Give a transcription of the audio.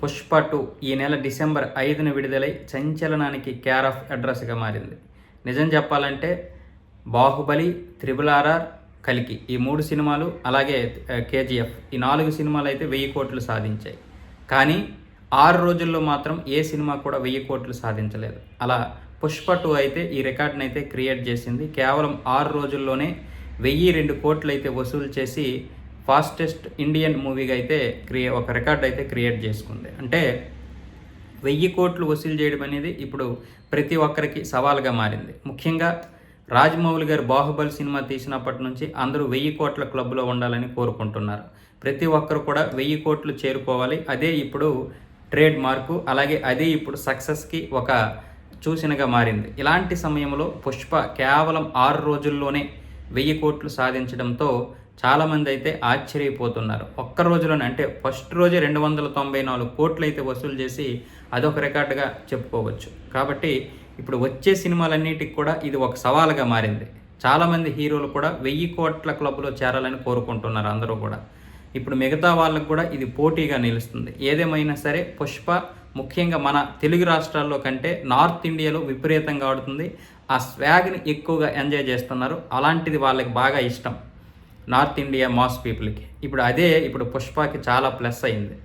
పుష్ప 2 ఈ నెల డిసెంబర్ 5న విడుదలై సంచలనానికి కేర్ ఆఫ్ అడ్రస్గా మారింది. నిజం చెప్పాలంటే బాహుబలి, RRR, కల్కి ఈ 3 సినిమాలు అలాగే KGF ఈ 4 సినిమాలు అయితే 1000 కోట్లు సాధించాయి. కానీ 6 రోజుల్లో మాత్రం ఏ సినిమా కూడా 1000 కోట్లు సాధించలేదు. అలా పుష్ప 2 అయితే ఈ రికార్డును అయితే క్రియేట్ చేసింది. కేవలం 6 రోజుల్లోనే 1002 కోట్లు అయితే వసూలు చేసి ఫాస్టెస్ట్ ఇండియన్ మూవీగా అయితే ఒక రికార్డ్ అయితే క్రియేట్ చేసుకుంది. అంటే 1000 కోట్లు వసూలు చేయడం అనేది ఇప్పుడు ప్రతి ఒక్కరికి సవాల్గా మారింది. ముఖ్యంగా రాజమౌళి గారు బాహుబలి సినిమా తీసినప్పటి నుంచి అందరూ 1000 కోట్ల క్లబ్లో ఉండాలని కోరుకుంటున్నారు. ప్రతి ఒక్కరు కూడా 1000 కోట్లు చేరుకోవాలి. అదే ఇప్పుడు ట్రేడ్ మార్కు, అలాగే అదే ఇప్పుడు సక్సెస్కి ఒక సూచనగా మారింది. ఇలాంటి సమయంలో పుష్ప కేవలం 6 రోజుల్లోనే 1000 కోట్లు సాధించడంతో చాలామంది అయితే ఆశ్చర్యపోతున్నారు. ఒక్క రోజులోనే అంటే ఫస్ట్ రోజే 294 కోట్లు అయితే వసూలు చేసి అదొక రికార్డుగా చెప్పుకోవచ్చు. కాబట్టి ఇప్పుడు వచ్చే సినిమాలన్నిటికి కూడా ఇది ఒక సవాలుగా మారింది. చాలామంది హీరోలు కూడా 1000 కోట్ల క్లబ్లో చేరాలని కోరుకుంటున్నారు అందరూ కూడా. ఇప్పుడు మిగతా వాళ్ళకు కూడా ఇది పోటీగా నిలుస్తుంది. ఏదేమైనా సరే పుష్ప ముఖ్యంగా మన తెలుగు రాష్ట్రాల్లో కంటే నార్త్ ఇండియాలో విపరీతంగా ఆడుతుంది. ఆ స్వాగ్ని ఎక్కువగా ఎంజాయ్ చేస్తున్నారు. అలాంటిది వాళ్ళకి బాగా ఇష్టం నార్త్ ఇండియా మాస్ పీపుల్కి. ఇప్పుడు పుష్పకి చాలా ప్లస్ అయింది.